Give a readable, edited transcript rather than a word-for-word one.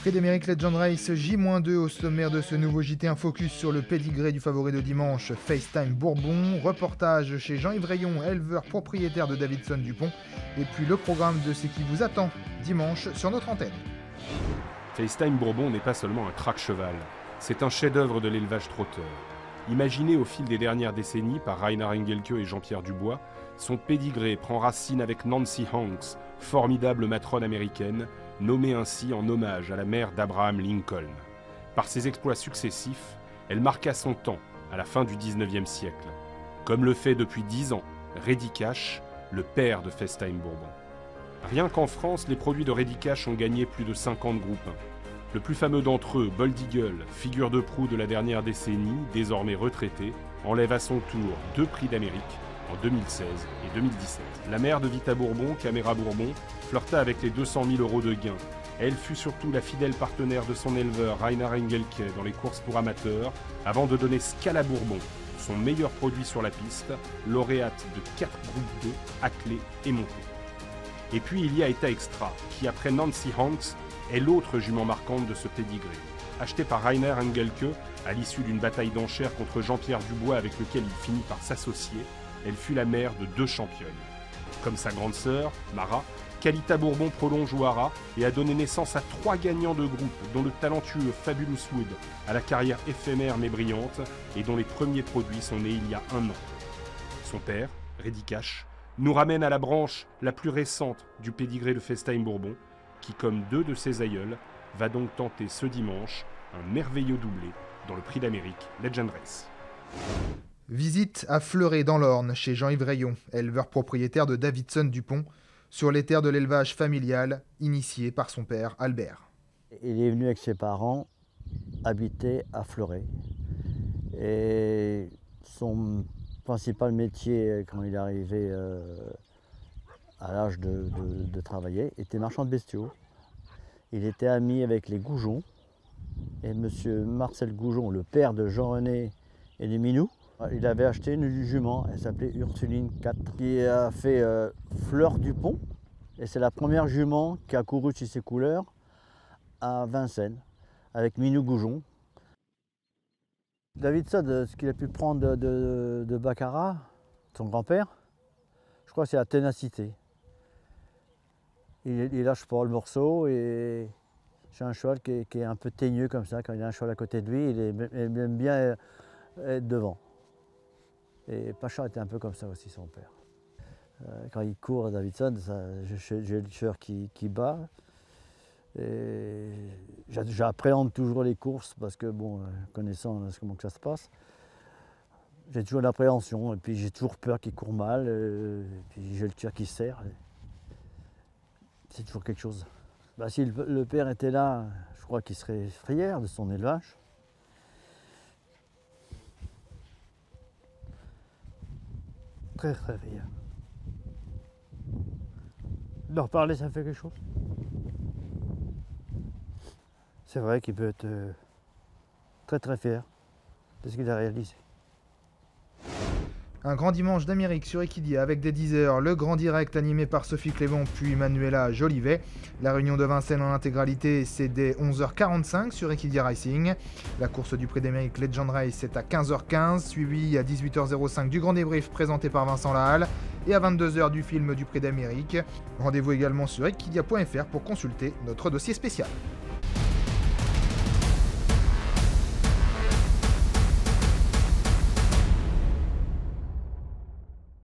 Prix d'Amérique Legend Race J-2 au sommaire de ce nouveau JT, un focus sur le pédigré du favori de dimanche, FaceTime Bourbon, reportage chez Jean-Yves Rayon, éleveur propriétaire de Davidson Dupont, et puis le programme de ce qui vous attend dimanche sur notre antenne. FaceTime Bourbon n'est pas seulement un crack cheval, c'est un chef-d'œuvre de l'élevage trotteur. Imaginé au fil des dernières décennies par Rainer Engelke et Jean-Pierre Dubois, son pédigré prend racine avec Nancy Hanks, formidable matrone américaine, nommée ainsi en hommage à la mère d'Abraham Lincoln. Par ses exploits successifs, elle marqua son temps à la fin du 19e siècle. Comme le fait depuis 10 ans Reddy Cash, le père de FaceTime Bourbon. Rien qu'en France, les produits de Reddy Cash ont gagné plus de 50 groupes 1. Le plus fameux d'entre eux, Bold Eagle, figure de proue de la dernière décennie, désormais retraité, enlève à son tour 2 prix d'Amérique en 2016 et 2017. La mère de Vita Bourbon, Caméra Bourbon, flirta avec les 200 000 € de gains. Elle fut surtout la fidèle partenaire de son éleveur Rainer Engelke dans les courses pour amateurs, avant de donner Scala Bourbon, son meilleur produit sur la piste, lauréate de 4 groupes 2, attelés et montés. Et puis il y a Eta Extra, qui après Nancy Hanks, est l'autre jument marquante de ce pédigré. Achetée par Rainer Engelke, à l'issue d'une bataille d'enchères contre Jean-Pierre Dubois avec lequel il finit par s'associer, elle fut la mère de 2 championnes. Comme sa grande sœur, Mara, Kalita Bourbon prolonge au haras et a donné naissance à 3 gagnants de groupe, dont le talentueux Fabulous Wood, à la carrière éphémère mais brillante, et dont les premiers produits sont nés il y a 1 an. Son père, Reddy Cash, nous ramène à la branche la plus récente du pédigré de FaceTime Bourbon, qui, comme 2 de ses aïeuls, va donc tenter ce dimanche un merveilleux doublé dans le Prix d'Amérique Legend Race. Visite à Fleuret dans l'Orne chez Jean-Yves Rayon, éleveur propriétaire de Davidson Dupont, sur les terres de l'élevage familial initié par son père Albert. Il est venu avec ses parents habiter à Fleuret. Et son principal métier quand il est arrivé à l'âge de travailler était marchand de bestiaux. Il était ami avec les Goujon et M. Marcel Goujon, le père de Jean-René et de Minou. Il avait acheté une jument, elle s'appelait Ursuline 4, qui a fait Fleur Dupont. Et c'est la première jument qui a couru sur ses couleurs à Vincennes, avec Minou Goujon. Davidson, ce qu'il a pu prendre de Baccarat, son grand-père, je crois que c'est la ténacité. Il lâche pas le morceau et c'est un cheval qui est un peu teigneux comme ça. Quand il a un cheval à côté de lui, il aime bien être devant. Et Pacha était un peu comme ça aussi, son père. Quand il court à Davidson, j'ai le cœur qui bat. J'appréhende toujours les courses parce que, bon, connaissant comment que ça se passe, j'ai toujours l'appréhension et puis j'ai toujours peur qu'il court mal. Et puis j'ai le cœur qui serre. C'est toujours quelque chose. Bah, si le père était là, je crois qu'il serait fier de son élevage. Très très fier. D'en reparler, ça fait quelque chose. C'est vrai qu'il peut être très très fier de ce qu'il a réalisé. Un grand dimanche d'Amérique sur Equidia avec des 10h, le grand direct animé par Sophie Clément puis Manuela Jolivet. La réunion de Vincennes en intégralité, c'est dès 11h45 sur Equidia Racing. La course du Prix d'Amérique Legend Race, c'est à 15h15, suivi à 18h05 du grand débrief présenté par Vincent Lahalle et à 22h du film du Prix d'Amérique. Rendez-vous également sur equidia.fr pour consulter notre dossier spécial.